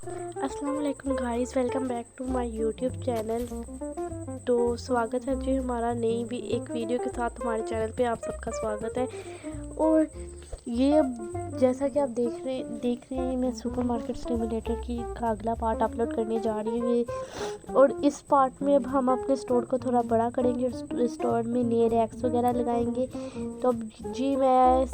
अस्सलाम वालेकुम guys, welcome back to my YouTube channel. तो स्वागत है जी हमारा नई भी एक वीडियो के साथ हमारे चैनल पे आप सबका स्वागत है। और ये जैसा कि आप देख रहे हैं मैं सुपरमार्केट स्टिमुलेटर का अगला पार्ट अपलोड करने जा रही हूँ। ये और इस पार्ट में अब हम अपने स्टोर को थोड़ा बड़ा करेंगे और स्टोर में नए रैक्स वगैरह लगाएंगे। तो अब जी मैं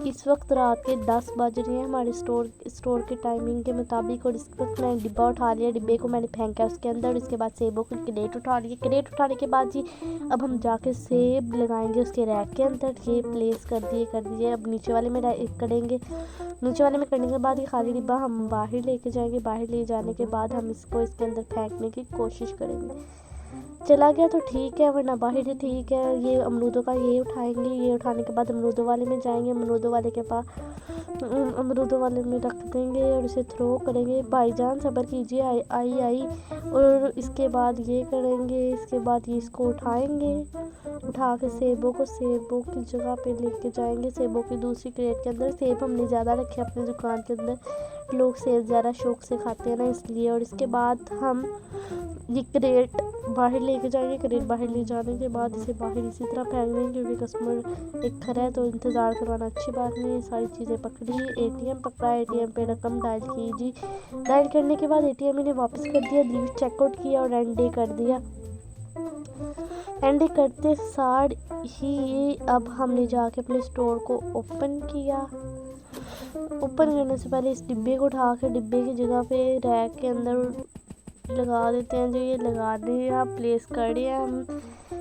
इस वक्त रात के 10 बज रहे हैं हमारे स्टोर के टाइमिंग के मुताबिक। और इस वक्त मैंने डिब्बा उठा लिया, डिब्बे को मैंने फेंका उसके अंदर। और इसके बाद सेबों की क्रेट उठा लिए, क्रेट उठाने के बाद जी अब हम जाके सेब लगाएंगे उसके रैक के अंदर। ये प्लेस कर दिए। अब नीचे वाले में करेंगे। नीचे वाले में करने के बाद ये खाली डिब्बा हम बाहर लेके जाएंगे। बाहर ले जाने के बाद हम इसको इसके अंदर फेंकने की कोशिश करेंगे। चला गया तो ठीक है, वरना बाहर ही ठीक है। ये अमरूदों का ये उठाएंगे। ये उठाने के बाद अमरूदों वाले में जाएंगे। अमरूदों वाले के पास अमरूदों वाले में रख देंगे और उसे थ्रो करेंगे। भाईजान सब्र कीजिए, आई। और इसके बाद ये करेंगे। इसके बाद ये इसको उठाएंगे। उठा के सेबों की जगह पे लेके जाएंगे, सेबों की दूसरी क्रेट के अंदर। सेब हमने ज़्यादा रखे अपनी दुकान के अंदर, लोग सेब ज़्यादा शौक से खाते हैं ना, इसलिए। और इसके बाद हम ये क्रेट बाहर लेके जाएंगे। क्रेट बाहर ले जाने के बाद इसे बाहर इसी तरह फेंक देंगे, क्योंकि कस्टमर एक खरा है तो इंतज़ार करवाना अच्छी बात नहीं है। सारी चीज़ें पकड़ी, एटीएम पकड़ा, एटीएम पे रकम डायल की जी। डायल करने के बाद एटीएम ने वापस कर दिया, लीव चेकआउट किया और एंड डे कर दिया। एंड डे करते सार ही अब हमने जाके अपने स्टोर को ओपन किया। ओपन करने से पहले इस डिब्बे को उठा के डिब्बे की जगह पे रैक के अंदर लगा देते हैं। जो ये लगा दिया, प्लेस कर दिया हम।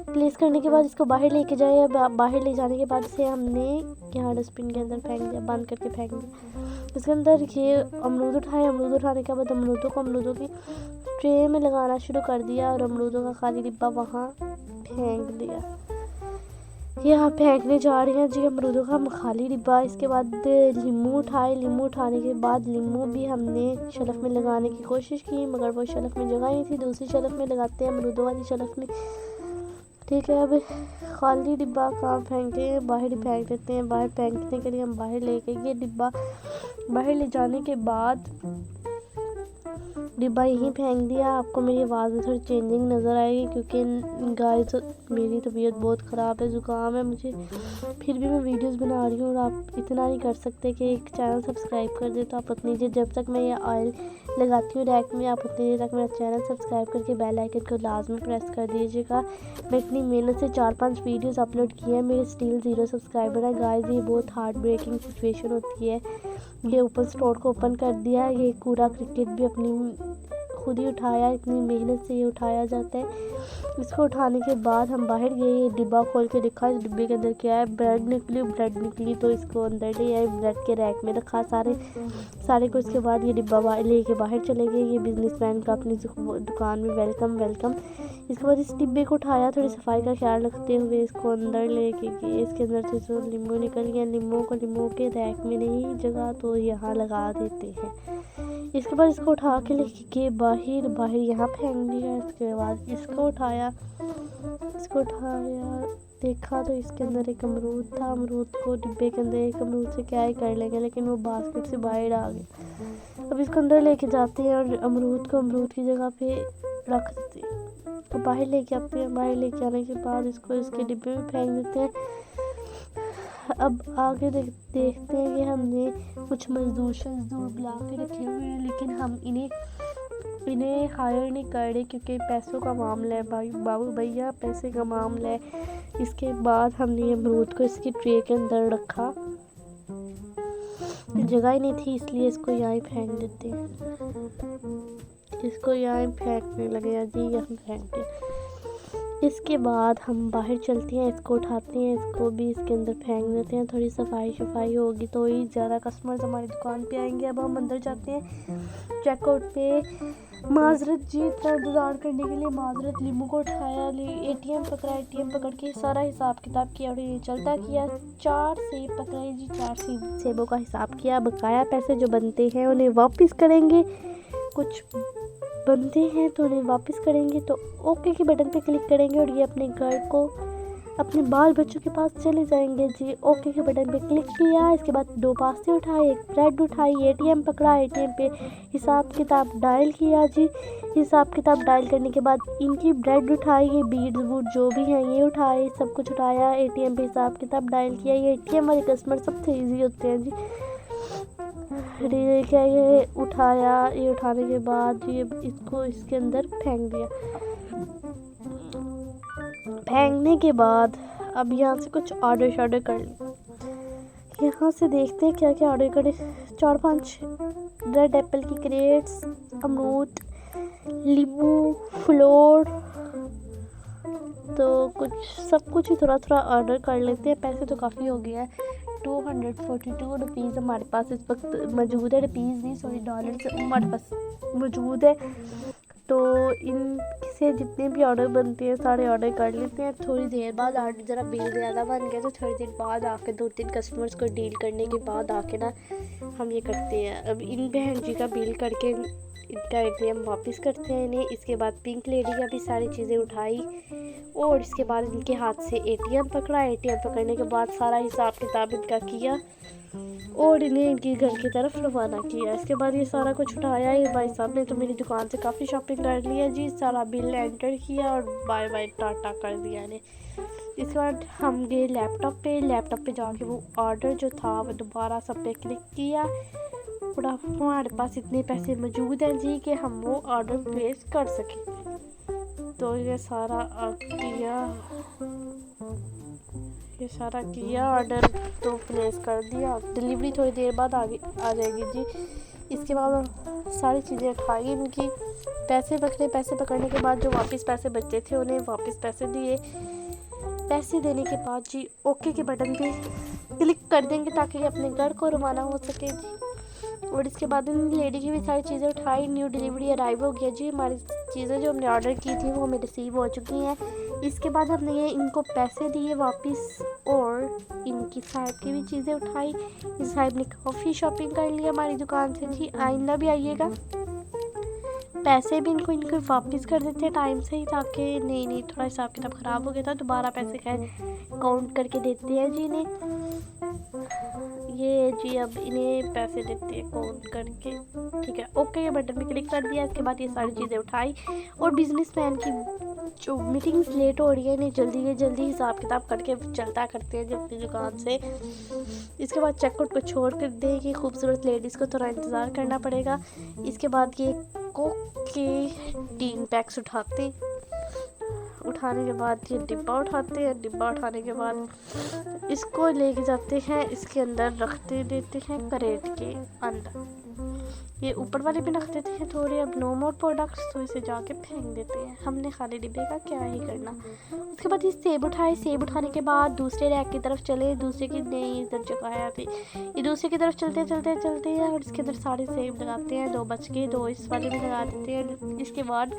प्लेस करने के बाद इसको बाहर लेके जाए। बाहर ले जाने के बाद इसे हमने यहाँ डस्टबिन के अंदर फेंक दिया, बंद करके फेंक दिया। इसके अंदर ये अमरूद उठाए। अमरूद उठाने के बाद अमरूदों की ट्रे में लगाना शुरू कर दिया और अमरूदों का खाली डिब्बा वहाँ फेंक दिया। यहाँ फेंकने जा रहे हैं जी अमरूदों का खाली डिब्बा। इसके बाद लीमू उठाए। लीमू उठाने के बाद लीमू भी हमने शेल्फ में लगाने की कोशिश की, मगर वो शेल्फ में जगह नहीं थी। दूसरी शेल्फ में लगाते हैं, अमरूदों वाली शेल्फ में। ठीक है, अब खाली डिब्बा कहाँ फेंके, बाहर ही फेंक देते हैं। बाहर फेंकने के लिए हम बाहर लेके गए डिब्बा। बाहर ले जाने के बाद डिब्बा यहीं फेंक दिया। आपको मेरी आवाज़ में थोड़ी चेंजिंग नज़र आएगी, क्योंकि गाइस मेरी तबीयत बहुत ख़राब है, ज़ुकाम है मुझे। फिर भी मैं वीडियोस बना रही हूँ और आप इतना नहीं कर सकते कि एक चैनल सब्सक्राइब कर दे। तो आप उतनी देर, जब तक मैं ये ऑयल लगाती हूँ रैक में, आप उतनी देर तक मेरा चैनल सब्सक्राइब करके बेल आइकन को लाजमी प्रेस कर दीजिएगा। मैं इतनी मेहनत से 4-5 वीडियोज़ अपलोड किए हैं, मेरे स्टिल 0 सब्सक्राइबर है गाइस। ये बहुत हार्ट ब्रेकिंग सिचुएशन होती है। ये ओपन स्टोर को ओपन कर दिया। ये कूड़ा क्रिकेट भी अपनी खुद ही उठाया, इतनी मेहनत से ये उठाया जाता है। इसको उठाने के बाद हम बाहर गए, ये डिब्बा खोल के देखा, इस डिब्बे के अंदर क्या है, ब्रेड निकली। तो इसको अंदर ले आए, ब्रेड के रैक में रखा सारे को। इसके बाद ये डिब्बा लेके बाहर चले गए। ये बिजनेसमैन का अपनी दुकान में वेलकम। इसके बाद इस डिब्बे को उठाया, थोड़ी सफाई का ख्याल रखते हुए इसको अंदर लेके गए। इसके अंदर से जो नींबू निकल गया, नींबू के रैक में नहीं जगह तो यहाँ लगा देते हैं। इसके बाद इसको उठा के लेके बाहर यहाँ फेंक दिया। इसके बाद इसको उठाया, देखा तो इसके अंदर एक अमरूद था। अमरूद को डिब्बे के अंदर एक अमरूद से क्या ही कर लेंगे, लेकिन वो बास्केट से बाहर आ गया। अब इसको अंदर लेके जाते हैं और अमरूद की जगह पे रख देते हैं। तो बाहर लेके आते हैं। बाहर लेके आने के बाद इसको इसके डिब्बे में फेंक देते हैं। अब आगे देखते हैं कि हमने कुछ मजदूर बुला के रखे हुए हैं, लेकिन हम इन्हें हायर नहीं कर रहे, क्योंकि पैसों का मामला है भाई, बाबू भैया पैसे का मामला है। इसके बाद हमने अमरूद को इसकी ट्रे के अंदर रखा, जगह ही नहीं थी, इसलिए इसको यहाँ ही फेंक देते हैं। इसको यहाँ फेंकने लगे जी, यहाँ फेंक के इसके बाद हम बाहर चलते हैं, इसको उठाते हैं, इसको भी इसके अंदर फेंक देते हैं। थोड़ी सफाई होगी तो ही ज़्यादा कस्टमर्स हमारी दुकान पे आएंगे। अब हम अंदर जाते हैं चेकआउट पे। माजरत जी, इतना इंतज़ार करने के लिए माजरत। लीमू को उठाया, एटीएम पकड़ के सारा हिसाब किताब किया और ये चलता किया। 4 सेब पकड़ाए जी, 4 सेबों का हिसाब किया। बकाया पैसे जो बनते हैं उन्हें वापस करेंगे, कुछ बनते हैं तो उन्हें वापस करेंगे। तो ओके के बटन पे क्लिक करेंगे और ये अपने घर को अपने बाल बच्चों के पास चले जाएंगे जी। ओके के बटन पे क्लिक किया, इसके बाद 2 पास्ते उठाए, 1 ब्रेड उठाई, एटीएम पकड़ा, एटीएम पे हिसाब किताब डायल किया जी। हिसाब किताब डायल करने के बाद इनकी ब्रेड उठाई, ये बीड्स वूड जो भी हैं ये उठाए, सब कुछ उठाया, एटीएम पे हिसाब किताब डायल किया। ये एटीएम वाले कस्टमर सबसे ईजी होते हैं जी। क्या ये उठाया, ये उठाने के बाद ये इसको इसके अंदर फेंक दिया। फेंकने के बाद अब यहाँ से कुछ ऑर्डर कर ले। यहाँ से देखते हैं क्या क्या ऑर्डर करें। 4-5 रेड एप्पल की क्रेट्स, अमरूद, नींबू, फ्लोर, तो कुछ सब कुछ ही थोड़ा थोड़ा ऑर्डर कर लेते हैं। पैसे तो काफ़ी हो गया है। 242 रुपीज़ हमारे पास इस वक्त मौजूद है। रुपीज़ नहीं सॉरी डॉलर्स हमारे पास मौजूद है। तो इनसे जितने भी ऑर्डर बनते हैं सारे ऑर्डर कर लेते हैं। थोड़ी देर बाद ऑर्डर ज़रा बिल ज़्यादा बन गया तो थोड़ी देर बाद आके 2-3 कस्टमर्स को डील करने के बाद आके ना हम ये करते हैं। अब इन बहन जी का बिल करके इनका एटीएम वापस करते हैं इन्हें। इसके बाद पिंक लेडी का भी सारी चीज़ें उठाई और इसके बाद इनके हाथ से एटीएम पकड़ा। एटीएम पकड़ने के बाद सारा हिसाब किताब इनका किया और इन्हें इनके घर की तरफ रवाना किया। इसके बाद ये सारा कुछ उठाया। ये भाई साहब ने तो मेरी दुकान से काफ़ी शॉपिंग कर लिया जी। सारा बिल एंटर किया और बाय बाय टाटा कर दिया इन्हें। इसके बाद हम गए लैपटॉप पे जाके वो ऑर्डर जो था वो दोबारा सब पे क्लिक किया। थोड़ा हमारे पास इतने पैसे मौजूद हैं जी कि हम वो ऑर्डर प्लेस कर सकें। तो ये सारा किया ऑर्डर तो प्लेस कर दिया। डिलीवरी थोड़ी देर बाद आ जाएगी जी। इसके बाद सारी चीज़ें उठाई इनकी, पैसे पकड़ने के बाद जो वापस पैसे बचे थे उन्हें वापस पैसे दिए। पैसे देने के बाद जी ओके के बटन पे क्लिक कर देंगे ताकि ये अपने घर को रवाना हो सके जी। और इसके बाद इन लेडी की भी सारी चीज़ें उठाई। न्यू डिलीवरी अराइव हो गया जी। हमारी चीज़ें जो हमने ऑर्डर की थी वो हमें रिसीव हो चुकी हैं। इसके बाद हमने ये इनको पैसे दिए वापस और इनकी साहब की भी चीज़ें उठाई। इस साहब ने काफ़ी शॉपिंग कर लिया हमारी दुकान से जी। आइंदा भी आइएगा। पैसे भी इनको वापस कर देते हैं टाइम से ही, ताकि नहीं थोड़ा हिसाब किताब ख़राब हो गया था। दोबारा पैसे काउंट करके देते हैं जी इन्हें। ये जी अब इन्हें पैसे देते हैं काउंट करके, ठीक है। ओके ये बटन पे क्लिक कर दिया। इसके बाद ये सारी चीज़ें उठाई और बिजनेसमैन की जो मीटिंग्स लेट हो रही है इन्हें जल्दी हिसाब किताब करके चलता करते हैं अपनी दुकान से। इसके बाद चेकआउट को छोड़ कर दें कि खूबसूरत लेडीज़ को थोड़ा इंतज़ार करना पड़ेगा। इसके बाद ये कोक के 3 पैक्स उठाने के बाद ये डिब्बा उठाते हैं। डिब्बा उठाने के बाद इसको लेके जाते हैं, इसके अंदर रखते देते हैं करेट के अंदर। ये ऊपर वाले भी रख देते हैं थोड़े। अब नो मोर प्रोडक्ट्स तो इसे जाके फेंक देते हैं। हमने खाली डिब्बे का क्या ही करना। उसके बाद ये सेब उठाए। सेब उठाने के बाद दूसरे रैक की तरफ चले। दूसरे की नहीं इधर जगह आया थी। ये दूसरे की तरफ चलते हैं और इसके अंदर सारे सेब लगाते हैं। 2 बच गए, 2 इस वाले में लगा देते हैं। इसके बाद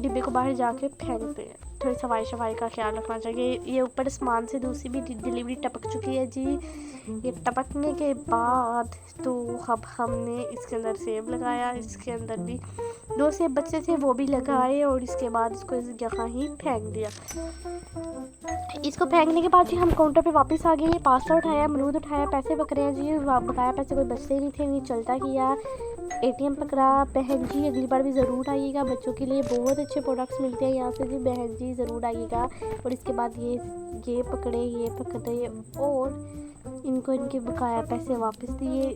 डिब्बे को बाहर जाके फेंकते हैं। थोड़ी सफाई का ख्याल रखना चाहिए। ये ऊपर सामान से दूसरी भी डिलीवरी टपक चुकी है जी। ये टपकने के बाद तो अब हमने इसके अंदर सेब लगाया। इसके अंदर भी 2 सेब बचे थे वो भी लगाए और इसके बाद इसको इस जगह ही फेंक दिया। इसको फेंकने के बाद जी हम काउंटर पे वापस आ गए। ये पास्ता उठाया, अमरूद उठाया, पैसे पकड़े हैं जी। बकाया पैसे कोई बचते नहीं थे, नहीं चलता किया। एटीएम पकड़ा। बहन जी अगली बार भी ज़रूर आइएगा, बच्चों के लिए बहुत अच्छे प्रोडक्ट्स मिलते हैं यहाँ से जी। बहन जी ज़रूर आइएगा। और इसके बाद ये पकड़े और इनको इनके बकाया पैसे वापस दिए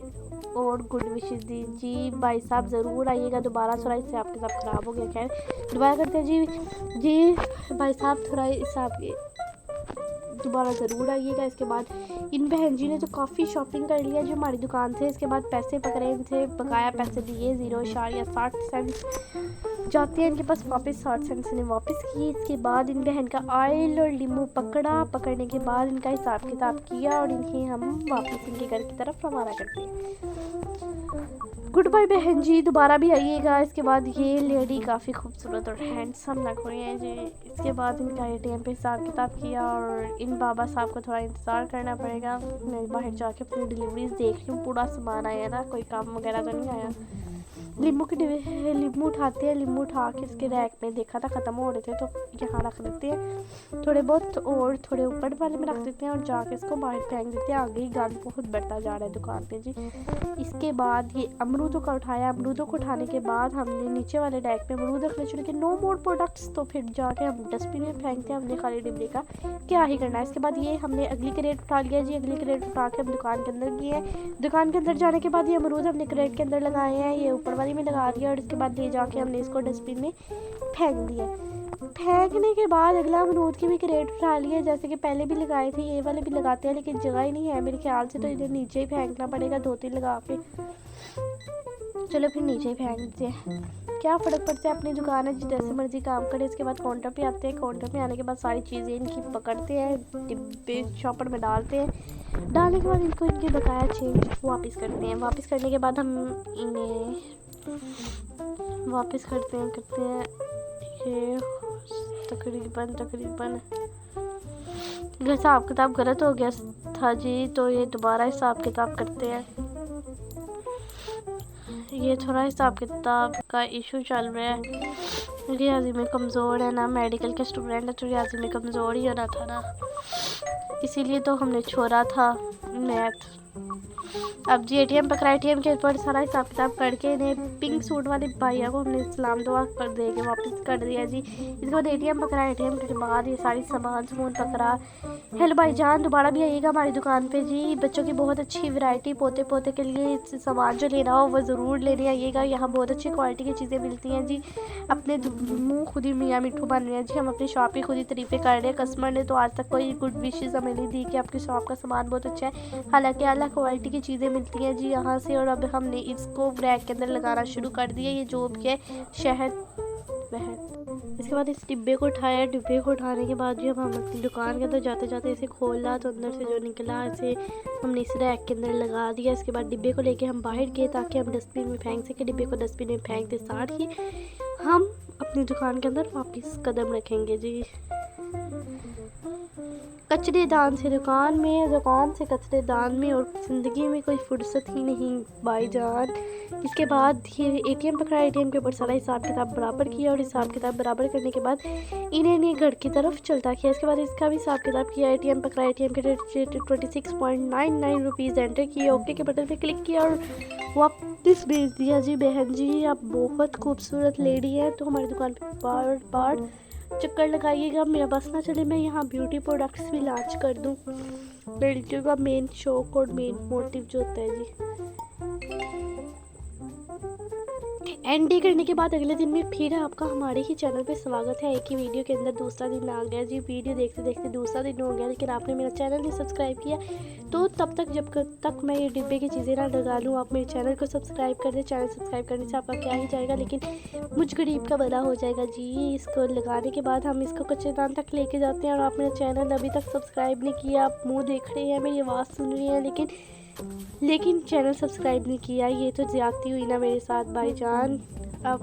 और गुड विशेस दी जी। भाई साहब ज़रूर आइएगा दोबारा। थोड़ा इससे आपके साथ ख़राब हो गया, खैर दोबारा करते हैं जी भाई साहब थोड़ा हिसाब दोबारा ज़रूर आइएगा। इसके बाद इन बहन जी ने तो काफ़ी शॉपिंग कर लिया जो हमारी दुकान से। इसके बाद पैसे पकड़े, इनसे बकाया पैसे दिए 0.60 सेंट्स जाते हैं इनके पास वापस। 60 सेंट्स ने वापस किए। इसके बाद इन बहन का ऑयल और नींबू पकड़ने के बाद इनका हिसाब किताब किया और इन्हें हम वापस इनके घर की तरफ रवाना करते हैं। गुड बाय बहन जी, दोबारा भी आइएगा। इसके बाद ये लेडी काफ़ी खूबसूरत और हैंडसम लग रही है जी। इसके बाद इनका एटीएम पे हिसाब किताब किया और इन बाबा साहब को थोड़ा इंतज़ार करना पड़ेगा। मैं बाहर जाके अपनी डिलीवरीज देख लूँ, पूरा सामान आया ना, कोई काम वगैरह तो नहीं आया। लींबू उठाते हैं। लींबू उठा के इसके रैक में देखा था ख़त्म हो रहे थे तो यहाँ रख देते हैं थोड़े बहुत, और थोड़े ऊपर वाले में रख देते हैं और जाके इसको बाहर फेंक देते हैं। आगे ही गंद बहुत बढ़ता जा रहा है दुकान पे जी। इसके बाद ये अमरूदों का उठाया। अमरूदों को उठाने के बाद हमने नीचे वाले रैक में अमरूद रखने शुरू किए। नो मोर प्रोडक्ट्स, तो फिर जाके हम डस्टबिन में फेंकते हैं हमने खाली डिब्बे का, क्या ही करना है। इसके बाद ये हमने अगली क्रेट उठा लिया जी। अगली क्रेट उठा के हम दुकान के अंदर गए हैं। दुकान के अंदर जाने के बाद ये अमरूद हमने क्रेट के अंदर लगाए हैं, ये ऊपर वाली में लगा दिया और इसके बाद ले जाके हमने इसको डस्टबिन में फेंक दिया। फेंकने के बाद अगला अमरूद की भी क्रेट उठा लिया, जैसे कि पहले भी लगाए थे, ये वाले भी लगाते हैं लेकिन जगह ही नहीं है मेरे ख्याल से, तो इधर नीचे ही फेंकना पड़ेगा 2-3 लगा के। चलो फिर नीचे ही फेंक देते हैं, क्या फ़र्क पड़ता है, अपनी दुकान है, जैसे मर्जी काम करे। इसके बाद काउंटर पे आते हैं। काउंटर पे आने के बाद सारी चीज़ें इनकी पकड़ते हैं, डिब्बे शॉपर में डालते हैं। डालने के बाद इनको इनके बकाया चेंज वापस करते हैं। वापस करने के बाद हम इन्हें वापस करते हैं ये तकरीबन हिसाब किताब गलत हो गया था जी, तो ये दोबारा हिसाब किताब करते हैं। ये थोड़ा हिसाब किताब का इशू चल रहा है, रियाजी में कमज़ोर है ना, मेडिकल के स्टूडेंट है तो रियाजी में कमज़ोर ही होना था ना, इसीलिए तो हमने छोड़ा था मैथ। अब जी एटीएम पकड़ा। एटीएम के ऊपर सारा हिसाब किताब करके इन्हें पिंक सूट वाले भैया को हमने सलाम दुआ कर दे के वापस कर दिया जी। इसके बाद एटीएम पकड़ा। एटीएम के बाद ये सारी सामान पकड़ा। हेलो भाईजान, दोबारा भी आइएगा हमारी दुकान पे जी। बच्चों की बहुत अच्छी वैरायटी, पोते पोते के लिए सामान जो लेना हो वो ज़रूर लेने आइएगा। यहाँ बहुत अच्छी क्वालिटी की चीज़ें मिलती हैं जी। अपने मुँह खुद ही मियाँ मिट्ठू बन रहे हैं जी। हम अपनी शॉप की खुद ही तारीफ़ें कर रहे हैं। कस्टमर ने तो आज तक कोई गुड विशेज़ हमें नहीं दी कि आपकी शॉप का सामान बहुत अच्छा है। हालांकि अलग क्वालिटी की चीज़ें मिलती हैं जी यहाँ से। और अब हमने इसको रैक के अंदर लगाना शुरू कर दिया, ये जो भी है शहद वहद। इसके बाद इस डिब्बे को उठाया। डिब्बे को उठाने के बाद जब हम अपनी दुकान के अंदर जाते जाते इसे खोला तो अंदर से जो निकला इसे हमने इस रैक के अंदर लगा दिया। इसके बाद डिब्बे को लेके हम बाहर गए ताकि हम डस्टबिन में फेंक सकें। डिब्बे को डस्टबिन में फेंकते साथ ही हम अपनी दुकान के अंदर वापस कदम रखेंगे जी। कचरेदान से दुकान में, दुकान से कचरेदान में, और ज़िंदगी में कोई फुर्सत ही नहीं भाईजान। इसके बाद ये एटीएम पकड़ा। एटीएम के ऊपर सारा हिसाब किताब बराबर किया और हिसाब किताब बराबर करने के बाद इन्हें घर की तरफ चलता किया। इसके बाद इसका भी हिसाब किताब किया। एटीएम पकड़ा। एटीएम के 26.99 रुपीज़ एंटर किए। ओके के बटन पे क्लिक किया और वापस भेज दिया जी। बहन जी आप बहुत खूबसूरत लेडी है, तो हमारी दुकान पर बार बार चक्कर लगाइएगा। मेरा बस ना चले मैं यहाँ ब्यूटी प्रोडक्ट्स भी लॉन्च कर दूँ। लड़कियों का मेन शौक और मेन मोटिव जो होता है जी। एंडी करने के बाद अगले दिन में फिर आपका हमारे ही चैनल पे स्वागत है। एक ही वीडियो के अंदर दूसरा दिन आ गया जी। वीडियो देखते देखते दूसरा दिन हो गया लेकिन आपने मेरा चैनल नहीं सब्सक्राइब किया, तो तब तक जब तक मैं ये डिब्बे की चीज़ें ना लगा लूँ आप मेरे चैनल को सब्सक्राइब कर दें। चैनल सब्सक्राइब करने से आपका क्या ही जाएगा, लेकिन मुझ गरीब का भला हो जाएगा जी। इसको लगाने के बाद हम इसको कच्चेदान तक लेके जाते हैं और आप मेरा चैनल अभी तक सब्सक्राइब नहीं किया, आप मुँह देख रहे हैं, मेरी आवाज़ सुन रहे हैं, लेकिन चैनल सब्सक्राइब नहीं किया, ये तो ज्यादती हुई ना मेरे साथ भाईजान। अब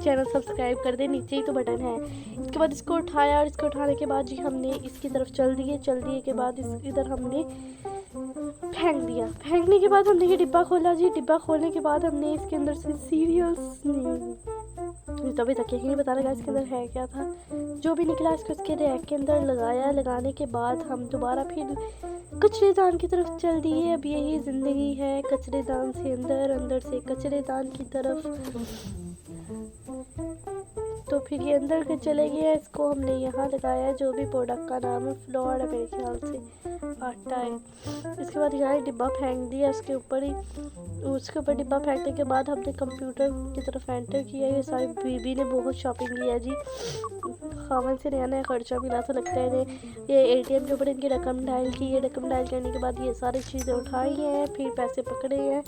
चैनल सब्सक्राइब कर दे, नीचे ही तो बटन है। इसके बाद इसको उठाया और इसको उठाने के बाद जी हमने इसकी तरफ चल दिए के बाद इधर हमने फेंक दिया। फेंकने के बाद हमने ये डिब्बा खोला जी। डिब्बा खोलने के बाद हमने इसके अंदर से सीरियल्स तो अभी तक यही नहीं बता लगा इसके अंदर है क्या था। जो भी निकला इसको इसके रैक के अंदर लगाया। लगाने के बाद हम दोबारा फिर कचरेदान की तरफ चल दिए। अब यही ज़िंदगी है, कचरेदान से अंदर, अंदर से कचरेदान की तरफ। तो फिर ये अंदर के चले गया। इसको हमने यहाँ लगाया, जो भी प्रोडक्ट का नाम है फ्लोर है मेरे ख्याल से, आटा है। इसके बाद यहाँ डिब्बा फेंक दिया उसके ऊपर ही। उसके ऊपर डिब्बा फेंकने के बाद हमने कंप्यूटर की तरफ एंटर किया। ये सारी बीबी ने बहुत शॉपिंग किया जी। खावन से नया नया खर्चा मिला तो लगता है इन्हें। ये एटीएम के ऊपर इनकी रकम डायल की। ये रकम डायल करने के बाद ये सारी चीज़ें उठाई हैं, फिर पैसे पकड़े हैं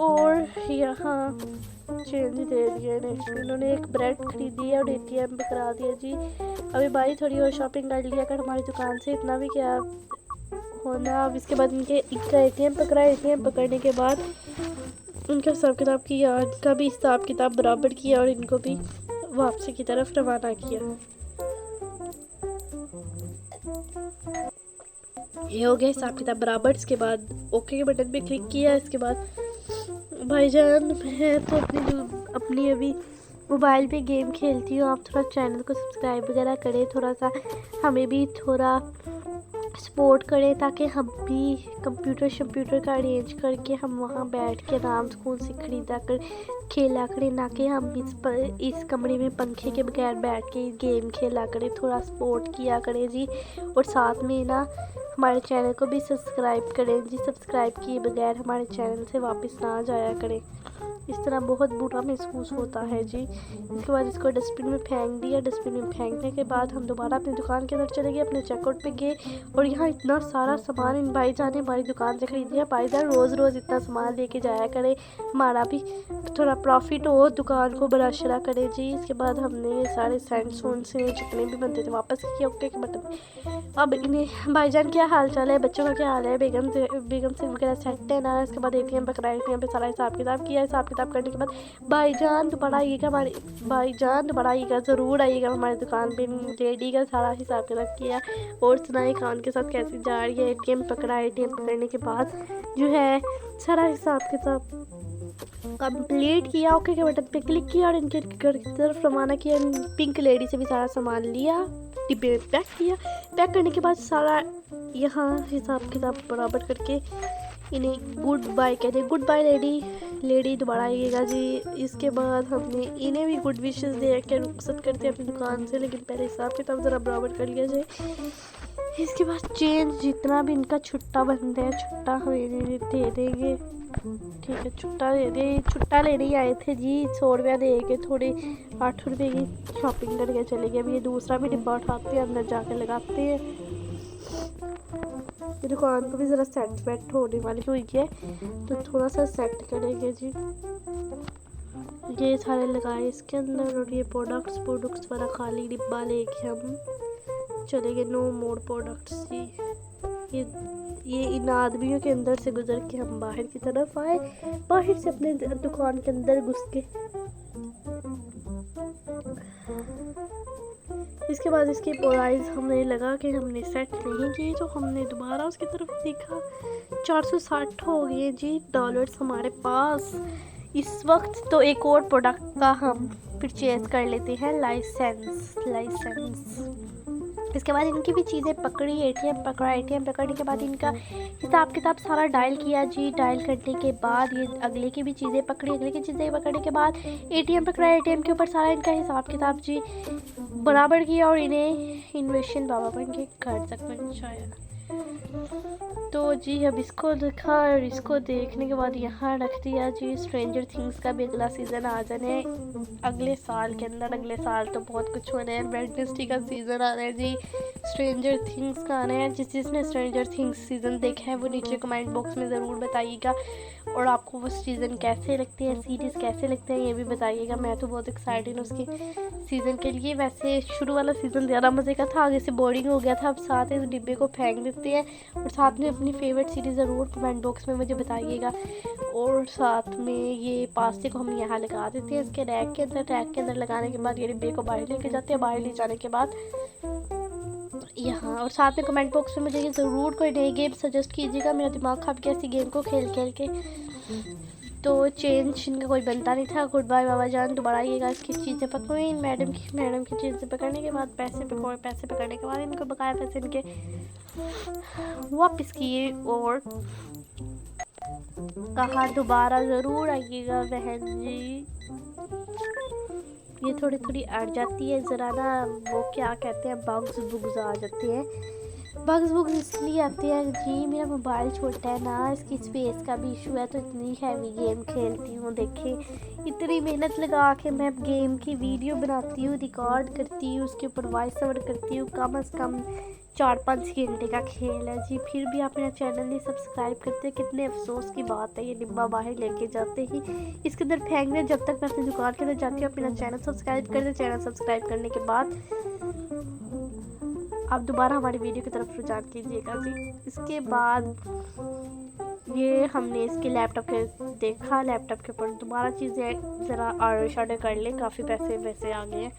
और यहाँ चेंज दे दिए इन्होंने। एक ब्रेड खरीदी है और एटीएम पे करा दिया जी। अभी भाई थोड़ी और शॉपिंग कर लिया कर हमारी दुकान से, इतना भी क्या होना। अब इसके बाद इनका एटीएम पकड़ा। एटीएम पकड़ने के बाद उनका हिसाब किताब किया, इनका भी हिसाब किताब बराबर किया और इनको भी वापसी की तरफ रवाना किया। ये हो गया हिसाब किताब बराबर। इसके बाद ओके के बटन पे क्लिक किया। इसके बाद भाईजान मैं तो अपनी अभी मोबाइल पे गेम खेलती हूँ। आप थोड़ा चैनल को सब्सक्राइब वगैरह करें, थोड़ा सा हमें भी थोड़ा सपोर्ट करें ताकि हम भी कंप्यूटर का अरेंज करके हम वहाँ बैठ के आराम सुकून से खरीदा कर खेला करें, ना कि हम इस कमरे में पंखे के बगैर बैठ के गेम खेला करें। थोड़ा सपोर्ट किया करें जी, और साथ में ना हमारे चैनल को भी सब्सक्राइब करें जी। सब्सक्राइब किए बगैर हमारे चैनल से वापस ना जाया करें, इस तरह बहुत बुरा महसूस होता है जी। इसके बाद इसको डस्टबिन में फेंक दिया। डस्टबिन में फेंकने के बाद हम दोबारा अपनी दुकान के अंदर चले गए, अपने चेकआउट पे गए, और यहाँ इतना सारा सामान इन भाईजान ने हमारी दुकान से खरीद लिया। भाईजान रोज़ रोज़ इतना सामान लेके जाया करे, हमारा भी थोड़ा प्रॉफिट हो, दुकान को बराशरा करे जी। इसके बाद हमने ये सारे सेंट से जितने भी बनते थे वापस किए ओके के बटन। अब इन्हें भाईजान क्या हाल चाल है, बच्चों का क्या हाल है, बेगम से वगैरह सेट है ना। इसके बाद ATM पकड़ा, ATM पे सारा हिसाब किताब किया। हिसाब किताब करने के बाद भाईजान दोबारा आइएगा ज़रूर आइएगा हमारी दुकान पे। लेडी का सारा हिसाब किताब किया और सुनाई खान के साथ कैसी जा रही है। ATM पकड़ा, ATM पकड़ने के बाद जो है सारा हिसाब किताब कंप्लीट किया, ओके के बटन पे क्लिक किया और इनके घर की तरफ रवाना किया। पिंक लेडी से भी सारा सामान लिया, डिब्बे में पैक किया। पैक करने के बाद सारा यहाँ हिसाब किताब बराबर करके इन्हें गुड बाय कहते हैं। गुड बाय लेडी दोबारा आइएगा जी। इसके बाद हमने इन्हें भी गुड विशेस दे के रुखसत करते हैं अपनी दुकान से, लेकिन पहले हिसाब किताब ज़रा बराबर कर लिया जाए। इसके बाद चेंज जितना भी इनका छुट्टा बनता है छुट्टा हमें दे देंगे, ठीक है। छुट्टा लेने ही आए थे जी, 100 रुपया दे के थोड़े 8 रुपये की शॉपिंग करके चले गए। अभी ये दूसरा भी डिब्बा उठाते हैं, अंदर जाके लगाते हैं। दुकान को भी ज़रा सेट होने वाली हुई है, तो थोड़ा सा सेट करेंगे जी। ये सारे लगाए इसके अंदर, और ये प्रोडक्ट्स वाला खाली डिब्बा लेके हम चले गए। नो मोर प्रोडक्ट्स जी। ये इन आदमियों के अंदर से गुजर के हम बाहर की तरफ आए, बाहर से अपने दुकान के अंदर घुस के। इसके बाद इसकी प्राइस हमें लगा कि हमने सेट नहीं की, तो हमने दोबारा उसकी तरफ देखा। 460 हो गए जी डॉलर्स हमारे पास इस वक्त। तो एक और प्रोडक्ट का हम परचेज कर लेते हैं, लाइसेंस। इसके बाद इनकी भी चीज़ें पकड़ी, ATM पकड़ने के बाद इनका हिसाब किताब सारा डायल किया जी। डायल करने के बाद ये अगले की भी चीज़ें पकड़ी, अगले की चीज़ें पकड़ने के बाद ATM पकड़ा, ATM के ऊपर सारा इनका हिसाब किताब जी बराबर किया, और इन्हें इन्वेशन बाबा बन के घर तक पहुँचाया। तो जी अब इसको देखा और इसको देखने के बाद यहाँ रख दिया जी। स्ट्रेंजर थिंग्स का भी अगला सीज़न आ जाने अगले साल के अंदर। अगले साल तो बहुत कुछ होने है। वेडनेसडे का सीज़न आ रहा है जी, स्ट्रेंजर थिंग्स का आना है। जिसने स्ट्रेंजर थिंग्स सीज़न देखा है वो नीचे कमेंट बॉक्स में ज़रूर बताइएगा, और आपको वो सीज़न कैसे लगते हैं, सीरीज़ कैसे लगते हैं, ये भी बताइएगा। मैं तो बहुत एक्साइटेड हूँ उसके सीज़न के लिए। वैसे शुरू वाला सीज़न ज़्यादा मज़े का था, आगे से बोरिंग हो गया था। अब साथ इस डिब्बे को फेंक देते हैं, और साथ में अपनी फेवरेट सीरीज़ ज़रूर कमेंट बॉक्स में मुझे बताइएगा। और साथ में ये पास्ते को हम यहाँ लगा देते हैं इसके रैक के अंदर लगाने के बाद ये डिब्बे को बाहर लेके जाते हैं। बाहर ले जाने के बाद यहाँ, और साथ में कमेंट बॉक्स में मुझे ये ज़रूर कोई नई गेम सजेस्ट कीजिएगा। मेरा दिमाग खप गया ऐसी गेम को खेल के। तो चेंज इनका कोई बनता नहीं था। गुड बाय बाबा जान, दोबारा आइएगा। इसकी चीज़ें पकड़ी मैडम की चीज़ें पकड़ने के बाद पैसे पकड़ने के बाद इनको बकाया पैसे इनके वापस किए, और कहा दोबारा ज़रूर आइएगा बहन जी। ये थोड़ी अड़ जाती है ज़रा ना, वो क्या कहते हैं, बग्स आ जाते हैं। बग्स इसलिए आते हैं जी, मेरा मोबाइल छोटा है ना, इसकी स्पेस का भी इशू है, तो इतनी हैवी गेम खेलती हूँ। देखें इतनी मेहनत लगा के मैं गेम की वीडियो बनाती हूँ, रिकॉर्ड करती हूँ, उसके ऊपर वॉइस ओवर करती हूँ। कम से कम 4-5 घंटे का खेल है जी। फिर भी आप मेरा चैनल नहीं सब्सक्राइब करते, कितने अफसोस की बात है। ये डिब्बा बाहर लेके जाते ही इसके अंदर फेंक दें। जब तक मैं अपनी दुकान के अंदर जाती हूँ आप मेरा चैनल सब्सक्राइब कर दें। चैनल सब्सक्राइब करने के बाद आप दोबारा हमारी वीडियो की तरफ रुझान कीजिएगा जी। इसके बाद ये हमने इसके लैपटॉप के देखा, लैपटॉप के ऊपर दोबारा चीज़ें ज़रा ऑर्डर कर लें, काफ़ी पैसे वैसे आ गए हैं।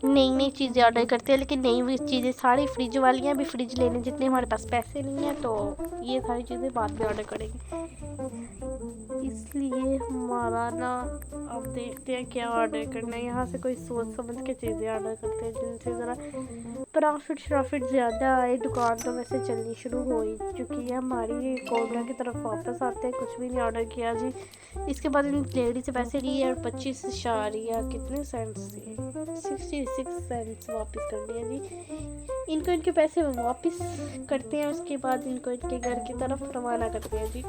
नई नई चीज़ें ऑर्डर करते हैं, लेकिन नई चीज़ें सारी फ्रिज वाली हैं। अभी फ्रिज लेने जितने हमारे पास पैसे नहीं हैं, तो ये सारी चीज़ें बाद में ऑर्डर करेंगे। इसलिए हमारा ना अब देखते हैं क्या ऑर्डर करना है। यहाँ से कोई सोच समझ के चीज़ें ऑर्डर करते हैं जिनसे ज़रा प्रॉफिट ज़्यादा आए। दुकान तो वैसे चलनी शुरू हो ही चुकी है हमारी। कोबरा की तरफ वापस आते हैं, कुछ भी नहीं ऑर्डर किया जी। इसके बाद इन लेडी से पैसे लिए और 25 इशारिया कितने सेंट्स थे, 66 सेंट्स वापस कर दिए जी। इनको इनके पैसे वापस करते हैं, उसके बाद इनको इनके घर की तरफ रवाना करते हैं जी।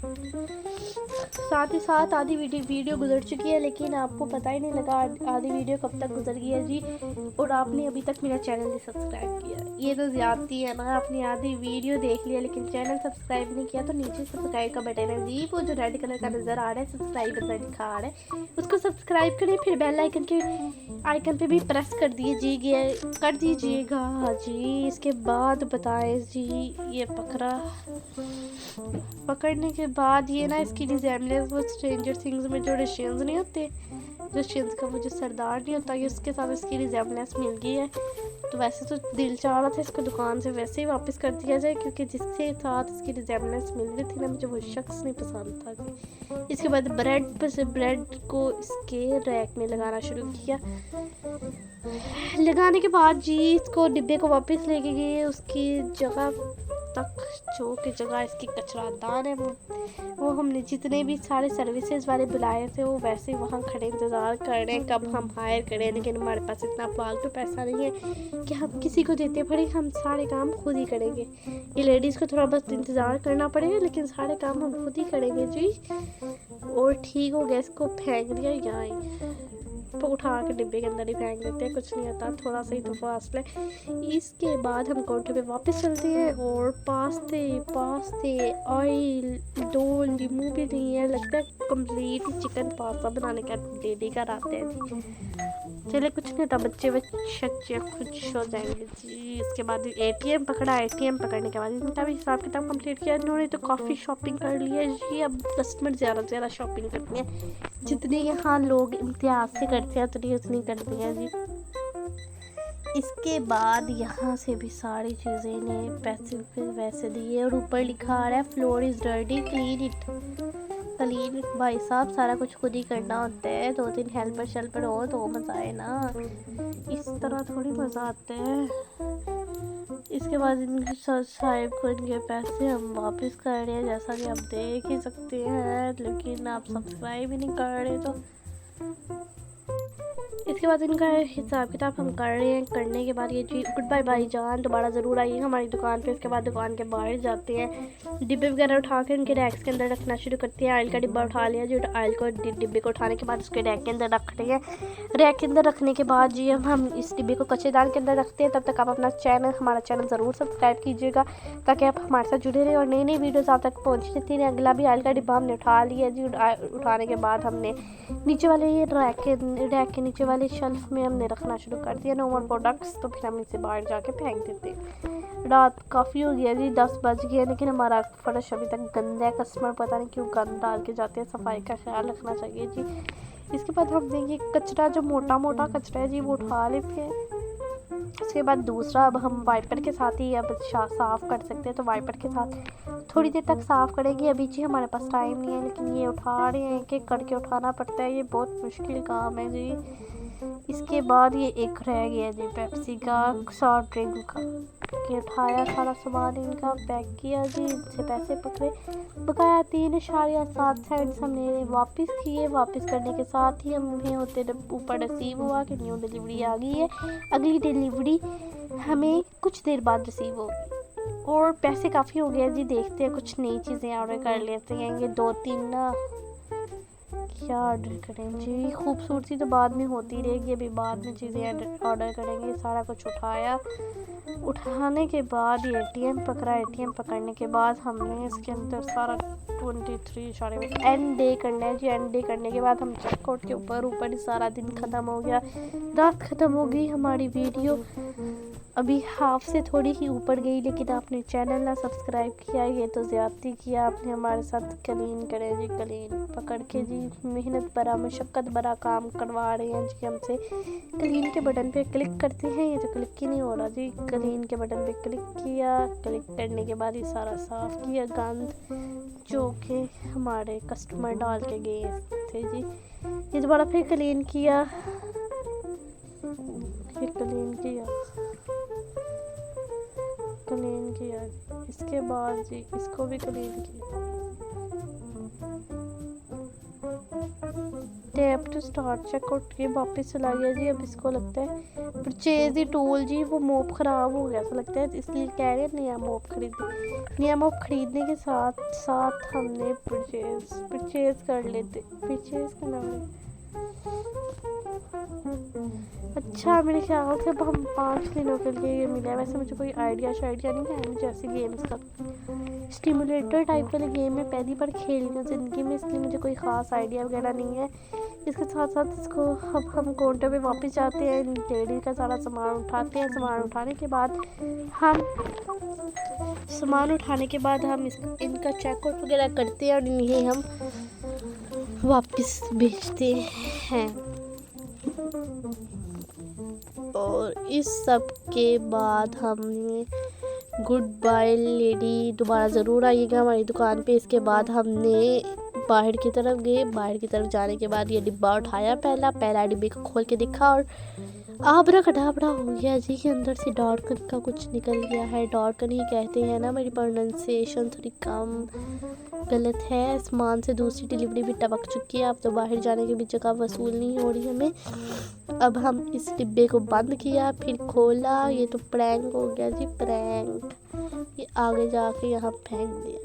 साथ ही साथ आधी वीडियो गुजर चुकी है, लेकिन आपको पता ही नहीं लगा आधी वीडियो कब तक गुजर गई है जी। और आपने अभी तक मेरा चैनल नहीं सब्सक्राइब किया, ये तो ज़्यादती है ना। आपने आधी वीडियो देख लिया लेकिन चैनल सब्सक्राइब नहीं किया, तो नीचे सब्सक्राइब का बटन है जी, वो जो रेड कलर का नज़र आ रहा है, सब्सक्राइब बटन लिखा आ रहा है, उसको सब्सक्राइब करें। फिर बेल आइकन पे भी प्रेस कर दीजिएगा जी। इसके बाद बताएं जी, ये पकड़ने के बाद ये ना इसकी रिजेम्बलेंस वो स्ट्रेंजर थिंग्स में जो रशियंस नहीं होते, रशियंस का वो जो सरदार नहीं होता, ये उसके साथ इसकी रिजेम्बलेंस मिल गई है। तो वैसे तो दिल चाह रहा था इसको दुकान से वैसे ही वापस कर दिया जाए, क्योंकि जिसके साथ इसकी रिजेम्बलेंस मिल रही थी ना, मुझे वो शख्स नहीं पसंद था जी। इसके बाद ब्रेड को इसके रैक में लगाना शुरू किया। लगाने के बाद जी इसको डिब्बे को वापस लेके गए उसकी जगह तक, जो की जगह इसकी कचरादान है। वो हमने जितने भी सारे सर्विसेज वाले बुलाए थे, वो वैसे ही वहाँ खड़े इंतज़ार कर रहे हैं कब हम हायर करें। लेकिन हमारे पास इतना फालतू पैसा नहीं है कि हम किसी को देते पड़े, हम सारे काम खुद ही करेंगे। ये लेडीज़ को थोड़ा बहुत इंतज़ार करना पड़ेगा, लेकिन सारे काम हम खुद ही करेंगे जी। और ठीक हो गया, इसको फेंक दिया यहाँ तो उठा के डिब्बे के अंदर ही फेंक देते हैं, कुछ नहीं होता, थोड़ा सा ही तो फासला है। इसके बाद हम कोठे पे वापस चलते हैं और पास्ते ऑयल 2 लीमू भी नहीं है, लगता है कंप्लीट चिकन पास्ता बनाने का डेली का आते हैं जी। चले कुछ नहीं होता, बच्चे खुश हो जाएंगे जी। इसके बाद ATM पकड़ा, ATM पकड़ने के बाद इनका भी हिसाब किताब कंप्लीट किया इन्होंने, तो काफ़ी शॉपिंग कर ली है जी। अब कस्टमर ज़्यादा से ज़्यादा शॉपिंग करते हैं, जितने यहाँ लोग इम्तियाज से करते हैं उतनी करते हैं जी। इसके बाद यहाँ से भी सारी चीज़ें ने पैसे वैसे दिए और ऊपर लिखा आ रहा है floor is dirty clean it. भाई साहब सारा कुछ खुद ही करना होता है, 2-3 हेल्पर हो तो मज़ा आए ना, इस तरह थोड़ी मज़ा आता है। इसके बाद इनके साहिब को इनके पैसे हम वापस कर रहे हैं, जैसा कि आप देख ही सकते हैं, लेकिन आप सब्सक्राइब ही नहीं कर रहे। तो इसके बाद इनका हिसाब किताब हम कर रहे हैं। करने के बाद ये जी गुड बाय भाईजान, दोबारा ज़रूर आइएगा हमारी दुकान पे। इसके बाद दुकान के बाहर जाते हैं, डिब्बे वगैरह उठा के उनके रैक्स के अंदर रखना शुरू करते हैं। ऑयल का डिब्बा उठा लिया जी, ऑयल को डिब्बे को उठाने के बाद उसके रैक के अंदर रखते हैं। रैक के अंदर रखने के बाद जी अब हम इस डिब्बे को कच्चेदान के अंदर रखते हैं। तब तक आप हमारा चैनल ज़रूर सब्सक्राइब कीजिएगा, ताकि आप हमारे साथ जुड़े रहे और नई नई वीडियोस आप तक पहुँचती रहे। अगला भी ऑयल का डिब्बा हमने उठा लिया जी। उठाने के बाद हमने नीचे वाले ये रैक के नीचे वाले शेल्फ में हमने रखना शुरू कर दिया नो मोर प्रोडक्ट्स। तो फिर हम इसे बाहर जाके फेंक देते हैं। रात काफ़ी हो गया जी, 10 बज गए, लेकिन हमारा फर्श अभी तक गंदा है। कस्टमर पता नहीं क्यों गंद डाल के जाते हैं, सफाई का ख्याल रखना चाहिए जी। इसके बाद हम देंगे कचरा, जो मोटा मोटा कचरा है जी, वो उठा लेते हैं। इसके बाद दूसरा अब हम वाइपर के साथ ही अब साफ़ कर सकते हैं, तो वाइपर के साथ थोड़ी देर तक साफ़ करेंगे। अभी जी हमारे पास टाइम नहीं है, लेकिन ये उठा रहे हैं, एक एक करके उठाना पड़ता है, ये बहुत मुश्किल काम है जी। इसके बाद ये एक रह गया जी पेप्सी का सॉफ्ट ड्रिंक का, के उठाया सारा सामान इनका, पैक किया जी, इनसे पैसे पकड़े, बकाया 3.7 सेंट्स हमने वापस किए। वापस करने के साथ ही हमें होते ऊपर रिसीव हुआ कि न्यू डिलीवरी आ गई है, अगली डिलीवरी हमें कुछ देर बाद रिसीव होगी। और पैसे काफ़ी हो गए जी, देखते हैं कुछ नई चीज़ें ऑर्डर कर लेते हैं। ये 2-3 ना क्या ऑर्डर करें जी, खूबसूरती तो बाद में होती रहेगी, अभी बाद में चीज़ें ऑर्डर करेंगे। सारा कुछ उठाया, उठाने के बाद ये ATM पकड़ा। ATM पकड़ने के बाद हमने इसके अंदर सारा 23 एंड डे करना है जी। एंड डे करने के बाद हम चेकआउट के ऊपर ही सारा दिन ख़त्म हो गया, रात ख़त्म हो गई हमारी वीडियो। अभी हाफ से थोड़ी ही ऊपर गई, लेकिन आपने चैनल ना सब्सक्राइब किया, ये तो ज़्यादती किया आपने हमारे साथ। क्लीन करें जी, क्लीन पकड़ के जी, मेहनत भरा मशक्क़त भरा काम करवा रहे हैं जी हमसे। क्लीन के बटन पे क्लिक करते हैं, ये तो क्लिक ही नहीं हो रहा जी। क्लीन के बटन पे क्लिक किया, क्लिक करने के बाद ये सारा साफ़ किया गंद जो कि हमारे कस्टमर डाल के गए थे जी। ये दोबारा फिर क्लीन किया, ये क्लीन किया, क्लीन किया। इसके बाद जी इसको भी क्लीन किया। टैप टू स्टार्ट चेकआउट के वापस चला गया जी। अब इसको लगता है परचेज दी टूल जी, वो मोप ख़राब हो गया ऐसा लगता है, इसलिए कह रहे हैं नया मोप खरीदने। नया मोप खरीदने के साथ साथ हमने परचेज कर लेते। परचेज करना है। अच्छा, मेरे ख्याल से अब हम 5 दिनों के लिए ये मिला है। वैसे मुझे कोई आइडिया नहीं है मुझे ऐसे गेम्स का। स्टिमुलेटर टाइप वाले गेम में पहली बार खेल रही हूँ ज़िंदगी में, इसलिए मुझे कोई ख़ास आइडिया वगैरह नहीं है। इसके साथ साथ इसको अब हम काउंटर पे वापस जाते हैं, लेडी का सारा सामान उठाते हैं। सामान उठाने के बाद हम इनका चेकआउट वगैरह करते हैं और इन्हें हम वापस भेजते हैं। और इस सब के बाद हमने गुड बाय लेडी, दोबारा ज़रूर आइएगा हमारी दुकान पे। इसके बाद हमने बाहर की तरफ गए। बाहर की तरफ जाने के बाद ये डिब्बा उठाया, पहला डिब्बे को खोल के देखा और आबरा खटाबड़ा हो गया जी कि अंदर से डॉर्कन का कुछ निकल गया है। डॉर्कन ही कहते हैं ना, मेरी प्रोनाउंसिएशन थोड़ी कम गलत है। सामान से दूसरी डिलीवरी भी टपक चुकी है, अब तो बाहर जाने की भी जगह वसूल नहीं हो रही हमें। अब हम इस डिब्बे को बंद किया, फिर खोला। ये तो प्रैंक हो गया जी, प्रैंक। ये आगे जाके यहाँ फेंक दिया।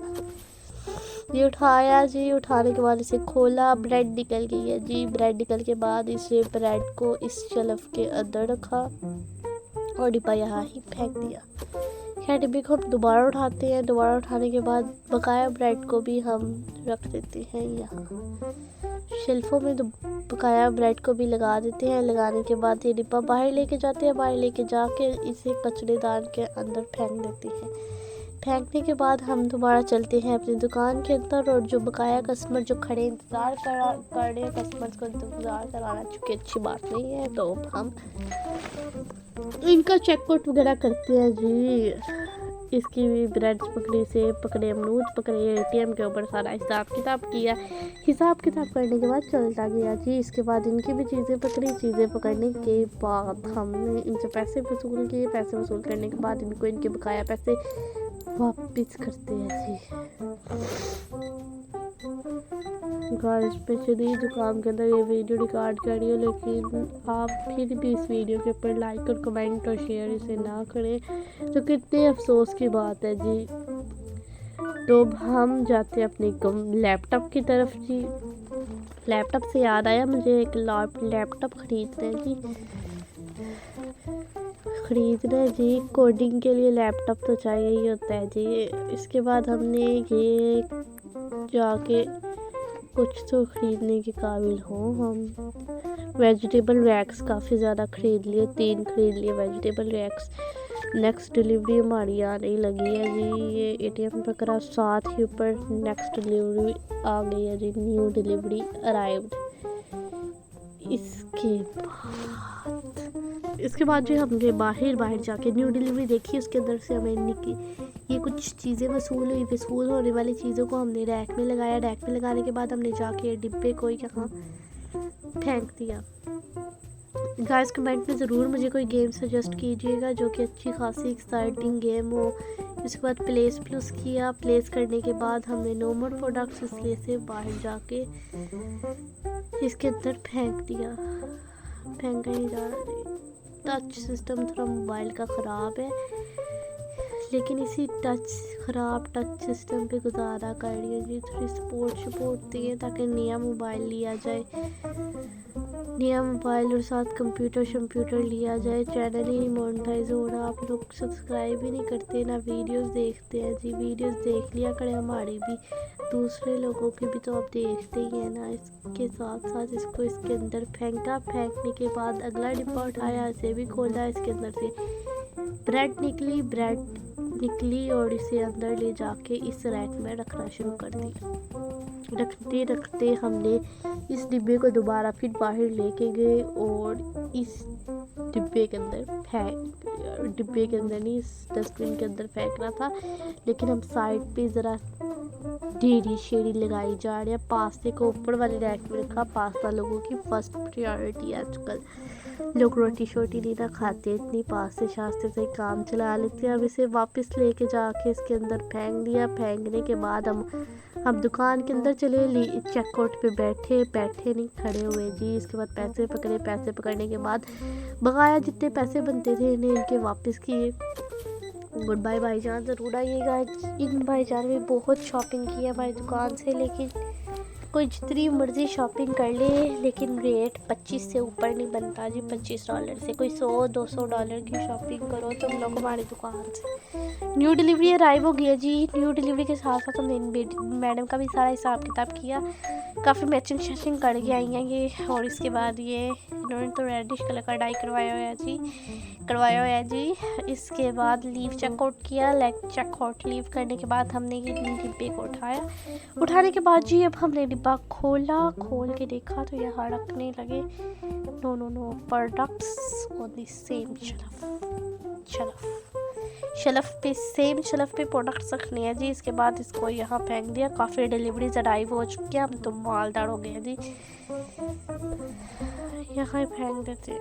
ये उठाया जी, उठाने के बाद इसे खोला, ब्रेड निकल गई है जी। ब्रेड निकल के बाद इसे ब्रेड को इस शेल्फ के अंदर रखा और डिब्बा यहाँ ही फेंक दिया। खैर, डिब्बे को हम दोबारा उठाते हैं। दोबारा उठाने के बाद बकाया ब्रेड को भी हम रख देते हैं यहाँ शेल्फों में। बकाया ब्रेड को भी लगा देते हैं। लगाने के बाद ये डिब्बा बाहर लेके जाते हैं। बाहर लेके जाके इसे कचरेदान के अंदर फेंक देते हैं। फेंकने के बाद हम दोबारा चलते हैं अपनी दुकान के अंदर। और जो बकाया कस्टमर जो खड़े इंतज़ार कर रहे हैं, कस्टमर्स को इंतज़ार कराना चूँकि अच्छी बात नहीं है, तो हम इनका चेकआउट वगैरह करते हैं जी। इसकी भी ब्रेड पकड़ी, से पकड़े, अमरूद पकड़े, एटीएम के ऊपर सारा हिसाब किताब किया। हिसाब किताब करने के बाद चलता गया जी। इसके बाद इनकी भी चीज़ें पकड़ी। चीज़ें पकड़ने के बाद हमने इनसे पैसे वसूल किए। पैसे वसूल करने के बाद इनको इनके बकाया पैसे वापस करते हैं जी। गाइस, मैं शदीद जुकाम के अंदर ये वीडियो रिकॉर्ड कर रही हूँ, लेकिन आप फिर भी इस वीडियो के ऊपर लाइक और कमेंट और शेयर इसे ना करें, तो कितने अफसोस की बात है जी। तो अब हम जाते हैं अपने लैपटॉप की तरफ जी। लैपटॉप से याद आया, मुझे एक लैपटॉप खरीदना है जी। कोडिंग के लिए लैपटॉप तो चाहिए ही होता है जी। इसके बाद हमने ये जाके कुछ तो ख़रीदने के काबिल हो हम। वेजिटेबल रैक्स काफ़ी ज़्यादा ख़रीद लिए, 3 ख़रीद लिए वेजिटेबल रैक्स। नेक्स्ट डिलीवरी हमारी आने ही लगी है जी। ये एटीएम पे करा, साथ ही ऊपर नेक्स्ट डिलीवरी आ गई है जी। New delivery arrived. इसके बाद जो हमने बाहर जाके न्यू डिलीवरी देखी, उसके अंदर से हमें ये कुछ चीज़ें वसूल होने वाली चीज़ों को हमने रैक में लगाया। रैक में लगाने के बाद हमने जाके डिब्बे को यहाँ फेंक दिया। गाइस, कमेंट में ज़रूर मुझे कोई गेम सजेस्ट कीजिएगा जो कि अच्छी खासी एक्साइटिंग गेम हो। इसके बाद प्लेस किया। प्लेस करने के बाद हमने नो मोर प्रोडक्ट्स इसलिए से बाहर जाके इसके अंदर फेंक दिया। फेंका नहीं जा रहा। टच सिस्टम थोड़ा मोबाइल का ख़राब है, लेकिन इसी ख़राब टच सिस्टम पे गुजारा कर रही है जी। थोड़ी सपोर्ट दिए ताकि नया मोबाइल लिया जाए। नया मोबाइल और साथ कंप्यूटर लिया जाए। चैनल ही नहीं मोनेटाइज हो रहा। आप लोग सब्सक्राइब ही नहीं करते, ना वीडियोस देखते हैं जी। वीडियोस देख लिया करें हमारी भी, दूसरे लोगों की भी तो आप देखते ही हैं ना। इसके साथ साथ इसको इसके अंदर फेंका। फेंकने के बाद अगला डिब्बा उठाया, इसे भी खोला। इसके अंदर से ब्रेड निकली और इसे अंदर ले जाके इस रैक में रखना शुरू कर दिया। रखते रखते हमने इस डिब्बे को दोबारा फिर बाहर लेके गए और इस डिब्बे के अंदर नहीं, इस डस्टबिन के अंदर फेंकना था, लेकिन हम साइड पे ज़रा ढेरी शेरी लगाई जा रही है। पास्ते को ऊपर वाले रैक में रखा। पास्ता लोगों की फर्स्ट प्रायोरिटी है आजकल। लोग रोटी शोटी नहीं ना खाते, इतनी पास्ते शास्ते से काम चला लेते हैं। अब इसे वापस लेके जाके इसके अंदर फेंक दिया। फेंकने के बाद हम दुकान के अंदर चले, चेकआउट पे बैठे नहीं, खड़े हुए जी। इसके बाद पैसे पकड़ने के बाद बकाया जितने पैसे बनते थे इन्हें इनके वापस किए। गुड बाय भाईजान, ज़रूर आइएगा। इन भाईजान ने बहुत शॉपिंग की है हमारी दुकान से, लेकिन कोई जितनी मर्ज़ी शॉपिंग कर ले, लेकिन रेट 25 से ऊपर नहीं बनता जी। $25 से कोई $100-200 की शॉपिंग करो तुम लोग हमारी दुकान से। न्यू डिलीवरी अराइव हो गई है जी। न्यू डिलीवरी के साथ साथ हमने मैडम का भी सारा हिसाब किताब किया। काफ़ी मैचिंग शैचिंग करके आई हैं ये। और इसके बाद ये इन्होंने तो रेडिश कलर का डाई करवाया हुआ है जी। इसके बाद लीव चेकआउट किया। चेकआउट लीव करने के बाद हमने ये डिब्बे को उठाने के बाद जी अब हमने डिब्बा खोल के देखा तो यहाँ रखने लगे no products on the same shelf पे प्रोडक्ट्स रखने हैं जी। इसके बाद इसको यहाँ फेंक दिया। काफ़ी डिलीवरीज अराइव हो चुकी है, हम तो मालदार हो गए जी। यहाँ फेंक देते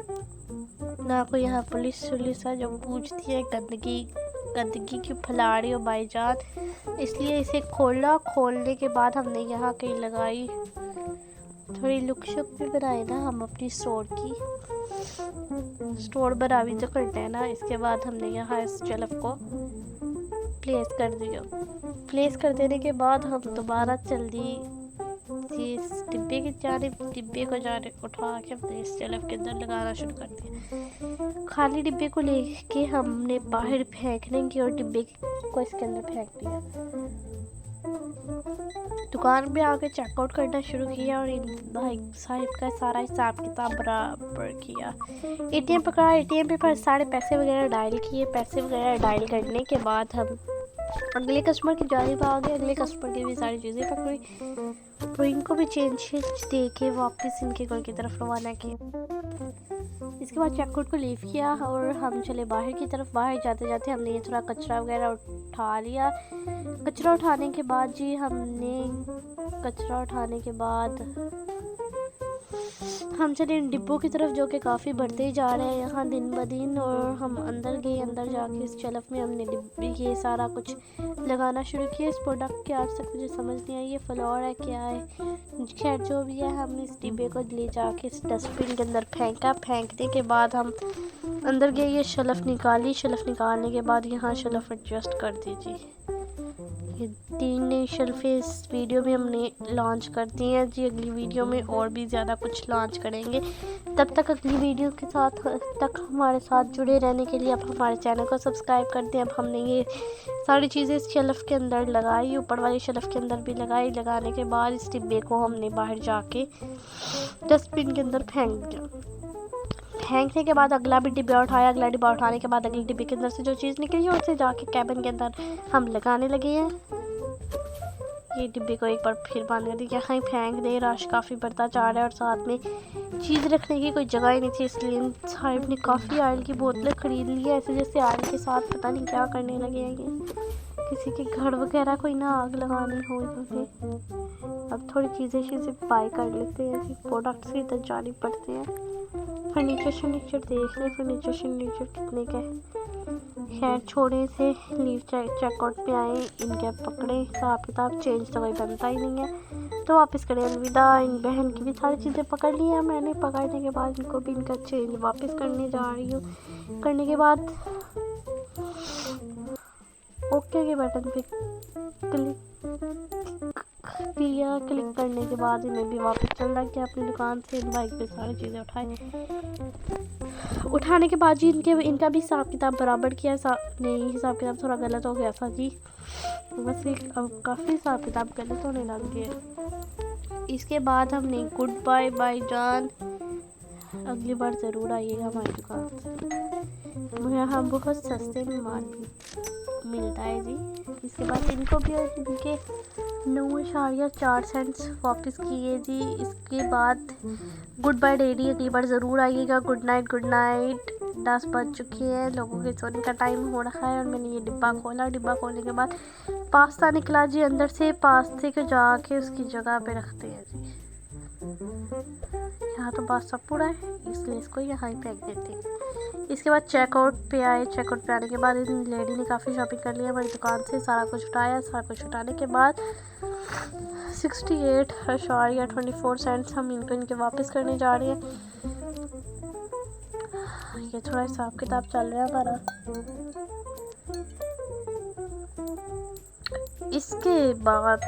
ना, कोई यहाँ पुलिस है जो पूछती है गंदगी क्यों फैला रही हो भाईजान। इसलिए इसे खोलने के बाद हमने यहाँ कहीं लगाई, थोड़ी लुक शुक भी बनाए ना हम अपनी स्टोर बनावी जो करते हैं ना। इसके बाद हमने यहाँ इस शेल्फ को प्लेस कर दिया। प्लेस कर देने के बाद हम दोबारा जल्दी इस डिब्बे को जाने उठा के हमने इस शेल्फ के अंदर लगाना शुरू कर दिया। खाली डिब्बे को लेके हमने बाहर फेंकने की और डिब्बे को इसके अंदर फेंक दिया। दुकान पे आके चेकआउट करना शुरू किया और इन भाई साहिब का सारा हिसाब किताब बराबर किया। एटीएम पकड़ा, एटीएम पे पर सारे पैसे वगैरह डायल किए। पैसे वगैरह डायल करने के बाद हम अगले कस्टमर की जारी पर आ गए। अगले कस्टमर की भी सारी चीज़ें पकड़ी और इनको भी चेंज दे के वापस इनके घर की तरफ रवाना किया। इसके बाद चेकआउट को लीव किया और हम चले बाहर की तरफ। बाहर जाते जाते हमने ये थोड़ा कचरा वगैरह उठा लिया। कचरा उठाने के बाद हम चले इन डिब्बों की तरफ जो कि काफ़ी बढ़ते ही जा रहे हैं यहाँ दिन ब दिन। और हम अंदर गए, अंदर जाके इस शेल्फ में हमने डिब्बे ये सारा कुछ लगाना शुरू किया। इस प्रोडक्ट के आज तक मुझे समझ नहीं आई ये फ्लोर है क्या है, खैर जो भी है। हम इस डिब्बे को ले जाके इस डस्टबिन के अंदर फेंकने के बाद हम अंदर गए, ये शेल्फ निकालने के बाद यहाँ शेल्फ एडजस्ट कर दीजिए। ये 3 नई शेल्फें इस वीडियो में हमने लॉन्च कर दी हैं जी। अगली वीडियो में और भी ज़्यादा कुछ लॉन्च करेंगे। तब तक अगली वीडियो के साथ हमारे साथ जुड़े रहने के लिए आप हमारे चैनल को सब्सक्राइब कर दें। अब हमने ये सारी चीज़ें इस शेल्फ के अंदर लगाई, ऊपर वाली शेल्फ के अंदर भी लगाई। लगाने के बाद इस डिब्बे को हमने बाहर जाके डस्टबिन के अंदर फेंक दिया। फेंकने के बाद अगला भी डिब्बा उठाया। अगला डिब्बा उठाने के बाद अगले डिब्बे के अंदर से जो चीज़ निकली है उसे जाके कैबिन के अंदर हम लगाने लगे हैं। ये डिब्बे को एक बार फिर बंद कर दिया, कहीं फेंक दे। रश काफ़ी बढ़ता जा रहा है और साथ में चीज़ रखने की कोई जगह ही नहीं थी, इसलिए साहिब ने काफ़ी ऑयल की बोतलें ख़रीद ली है। ऐसे जैसे ऑयल के साथ पता नहीं क्या करने लगे हैं ये, किसी के घर वगैरह कोई ना आग लगानी हो इन्होंने। अब थोड़ी चीज़ें बाय कर लेते हैं, प्रोडक्ट्स की इधर जाने पड़ते हैं। फर्नीचर देख लें, फर्नीचर कितने का है। खैर छोड़े से लीव चेकआउट पे आए, इनके पकड़े हिसाब किताब चेंज तो कोई बनता ही नहीं है, तो वापस करें अलविदा। इन बहन की भी सारी चीज़ें पकड़ ली हैं मैंने। पकड़ने के बाद इनको भी इनका चेंज वापस करने जा रही हूँ। करने के बाद ओके के बटन पे क्लिक करने के बाद इन्हें भी वापस चलना किया अपनी दुकान से। इन बाइक पे सारी चीज़ें उठाने के बाद जी इनका भी हिसाब किताब बराबर किया। नहीं, हिसाब किताब थोड़ा गलत हो गया था जी, बस अब काफ़ी हिसाब किताब गलत होने लग गए। इसके बाद हमने गुड बाय भाईजान अगली बार ज़रूर आइएगा हमारी दुकान से, यहाँ बहुत सस्ते में माल भी मिलता है जी। इसके बाद इनको भी इनके 9.4 वापस किए जी। इसके बाद गुड बाय डेडी, अगली बार ज़रूर आइएगा। Good night, good night. 10 बज चुकी है, लोगों के सोने का टाइम हो रखा है और मैंने ये डिब्बा खोला। डिब्बा खोलने के बाद पास्ता निकला जी अंदर से। पास्ते को जाके उसकी जगह पे रखते हैं जी। यहाँ तो पास्ता पूरा है इसलिए इसको यहाँ ही फेंक देते हैं। इसके बाद चेकआउट पे आए। चेकआउट पे आने के बाद इन लेडी ने काफ़ी शॉपिंग कर लिया हमारी दुकान से। सारा कुछ उठाया। सारा कुछ उठाने के बाद 68.24 हम इनको इनके वापस करने जा रहे हैं। ये थोड़ा हिसाब किताब चल रहा है हमारा। इसके बाद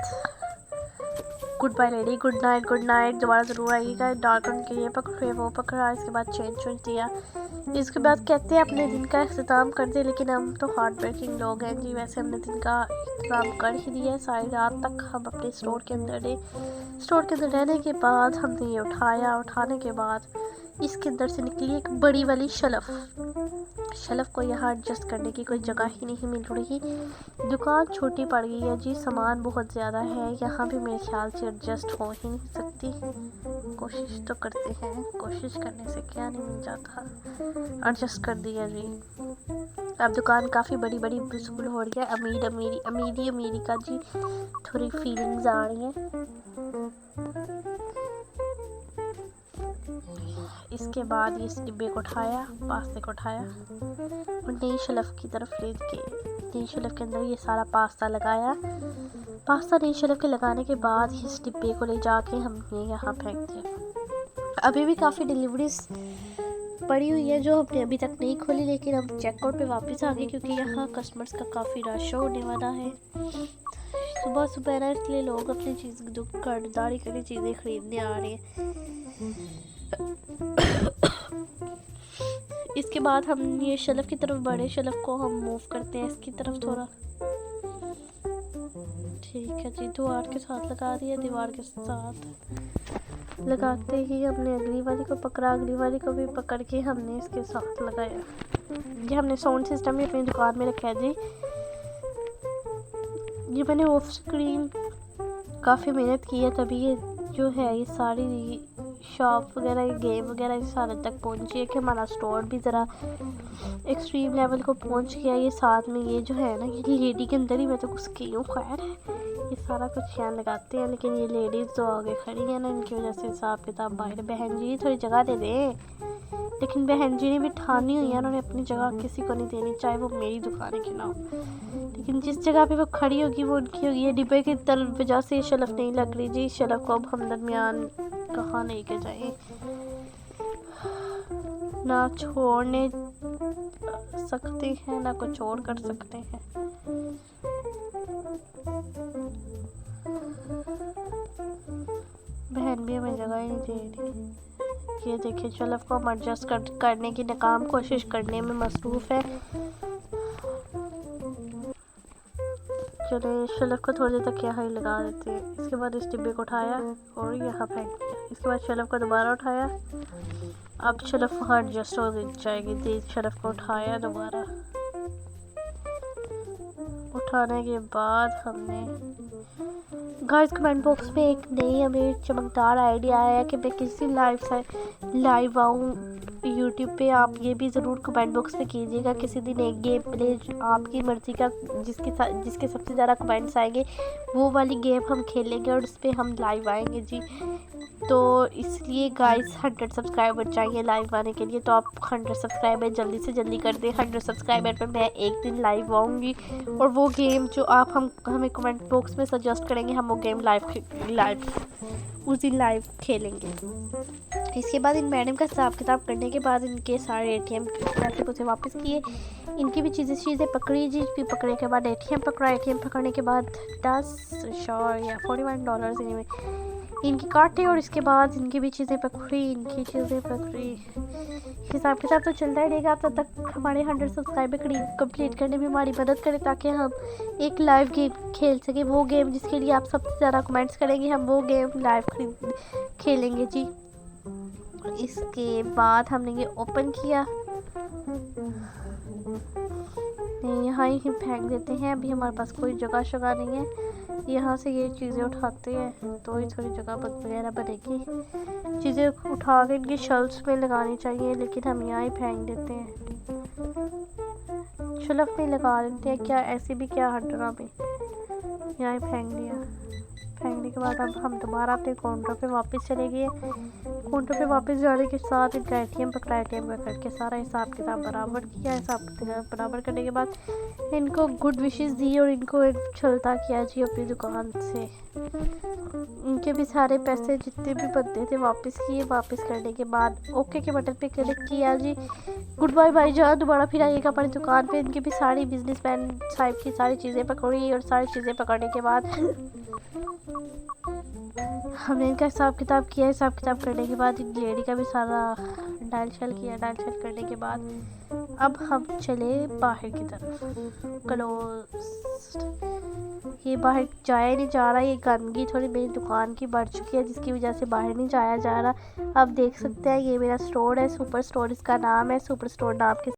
good bye lady, good night, good night. दोबारा ज़रूर आइएगा। डार्कन के ये पकड़े वो पकड़ा। इसके बाद चेंज दिया। इसके बाद कहते हैं अपने दिन का अख्ताम कर दे, लेकिन हम तो हार्ड वर्किंग लोग हैं जी। वैसे हमने दिन का अख्ताम कर ही दिया है। सारी रात तक हम अपने स्टोर के अंदर रहे। स्टोर के अंदर रहने के बाद हमने ये उठाया। उठाने के बाद इसके अंदर से निकली एक बड़ी वाली शेल्फ। शेल्फ को यहाँ एडजस्ट करने की कोई जगह ही नहीं मिल रही। दुकान छोटी पड़ गई है जी, सामान बहुत ज़्यादा है। यहाँ भी मेरे ख्याल से एडजस्ट हो ही नहीं सकती। कोशिश तो करते हैं, कोशिश करने से क्या नहीं मिल जाता। एडजस्ट कर दिया जी। अब दुकान काफ़ी बड़ी बड़ी विजिबल हो रही है। अमीरी का जी थोड़ी फीलिंग्स आ रही हैं। इसके बाद इस डिब्बे को उठाया, पास्ते को उठाया और नई शेल्फ की तरफ ले के नई शेल्फ के अंदर ये सारा पास्ता लगाया। पास्ता नई शेल्फ के लगाने के बाद इस डिब्बे को ले जाके हमने यहाँ फेंक दिया। अभी भी काफ़ी डिलीवरीज पड़ी हुई है जो हमने अभी तक नहीं खोली, लेकिन हम चेकआउट पे वापस आ गए क्योंकि यहाँ कस्टमर्स का काफ़ी रश होने वाला है। सुबह सुबह ना, इसलिए लोग अपनी चीज़ खरीदारी करके चीज़ें खरीदने आ रहे हैं। इसके बाद हम ये शेल्फ की तरफ बड़े शेल्फ को हम मूव करते हैं इसकी तरफ थोड़ा। ठीक है जी, दीवार के साथ लगा दिया। दीवार के साथ लगाते ही हमने अगली वाली को पकड़ा। अगली वाली को भी पकड़ के हमने इसके साथ लगाया। ये हमने साउंड सिस्टम भी अपनी दुकान में रखा है जी। ये मैंने ऑफ स्क्रीन काफ़ी मेहनत की है, तभी ये जो है ये सारी शॉप वगैरह, ये गेम वगैरह इस हालत तक पहुंची है कि हमारा स्टोर भी ज़रा एक्सट्रीम लेवल को पहुंच गया। ये साथ में ये जो है ना, ये लेडी के अंदर ही मैं तो घुस गई हूँ। खैर ये सारा कुछ यहाँ लगाते हैं, लेकिन ये लेडीज़ जो आगे खड़ी है ना, इनकी वजह से हिसाब किताब बाहर। बहन जी थोड़ी जगह दे दें, लेकिन बहन जी ने भी ठानी हुई है, उन्होंने अपनी जगह किसी को नहीं देनी, चाहे वो मेरी दुकान है क्यों ना हो। लेकिन जिस जगह पे वो खड़ी होगी वो उनकी होगी। ये डिब्बे की तरफ वजह से ये शेल्फ नहीं लग रही जी। शेल्फ को अब हम दरमियान कहाँ नहीं के जाए, ना छोड़ने सकते हैं ना कुछ और कर सकते हैं। बहन भी हमें जगह ही नहीं दे रही। ये देखिए शेल्फ को हम एडजस्ट करने की नाकाम कोशिश करने में मसरूफ़ है। चलो शेल्फ को थोड़ी देर तक यहाँ ही लगा देते हैं। इसके बाद इस डिब्बे को उठाया और यहाँ फेंक दिया। इसके बाद शेल्फ को दोबारा उठाया। अब शेल्फ वहाँ एडजस्ट हो जाएगी। शेल्फ को उठाया दोबारा। उठाने के बाद हमने गाइस कमेंट बॉक्स में एक नई हमें चमकदार आइडिया आया है कि मैं किसी लाइव आऊँ यूट्यूब पे। आप ये भी ज़रूर कमेंट बॉक्स में कीजिएगा। किसी दिन एक गेम प्ले आपकी मर्ज़ी का जिसके सबसे ज़्यादा कमेंट्स आएंगे वो वाली गेम हम खेलेंगे और उस पर हम लाइव आएंगे जी। तो इसलिए गाइस 100 सब्सक्राइबर चाहिए लाइव आने के लिए, तो आप 100 सब्सक्राइबर जल्दी से जल्दी कर दें। 100 सब्सक्राइबर पे मैं एक दिन लाइव आऊँगी और वो गेम जो आप हमें कमेंट बॉक्स में सजेस्ट करेंगे हम वो गेम लाइव उस दिन लाइव खेलेंगे। इसके बाद इन मैडम का हिसाब किताब करने के बाद इनके सारे ATM पैसे को वापस किए। इनकी भी चीज़ें पकड़ी जी। भी पकड़ने के बाद ATM पकड़ा। ATM पकड़ने के बाद 10 या $41 इनकी काटे और इसके बाद इनकी भी चीज़ें पकड़ी। हिसाब किताब तो चलता ही रहेगा तब तक हमारे 100 सब्सक्राइबर कंप्लीट करने में हमारी मदद करें, ताकि हम एक लाइव गेम खेल सकें। वो गेम जिसके लिए आप सबसे ज़्यादा कमेंट्स करेंगे हम वो गेम लाइव खेलेंगे जी। इसके बाद हमने ये ओपन किया, यहाँ ही फेंक देते हैं। अभी हमारे पास कोई जगह शगह नहीं है, यहाँ से ये चीज़ें उठाते हैं तो ही थोड़ी जगह वगैरह बनेगी। चीज़ें उठा के इनकी शेल्फ्स में लगानी चाहिए, लेकिन हम यहाँ ही फेंक देते हैं। शेल्फ में लगा देते हैं, क्या ऐसे भी क्या हटना में, यहाँ ही फेंक दिया। फेंकने के बाद अब हम दोबारा अपने काउंटर पे वापस चले गए। काउंटर पे वापस जाने के साथ इनका ATM पकड़ा, ATM पकड़ के सारा हिसाब किताब बराबर किया। हिसाब किताब बराबर करने के बाद इनको गुड विशेस दी और इनको चलता किया जी अपनी दुकान से। इनके भी सारे पैसे जितने भी बनते थे वापस किए। वापस करने के बाद ओके के बटन पे क्लिक किया जी, गुड बाय भाई जान, दोबारा फिर आइएगा हमारी दुकान पे। इनकी भी सारी बिजनेसमैन साहब की सारी चीज़ें पकड़ी और सारी चीज़ें पकड़ने के बाद हमने इनका हिसाब किताब किया। हिसाब किताब करने के बाद इन लेडी का भी सारा डायल शल किया। डायल शल करने के बाद अब हम चले बाहर की तरफ। क्लोज, ये बाहर जाया नहीं जा रहा। ये गंदगी थोड़ी मेरी दुकान की बढ़ चुकी है, जिसकी वजह से बाहर नहीं जाया जा रहा। अब देख सकते हैं ये मेरा स्टोर है, सुपर स्टोर इसका नाम है। सुपर स्टोर नाम के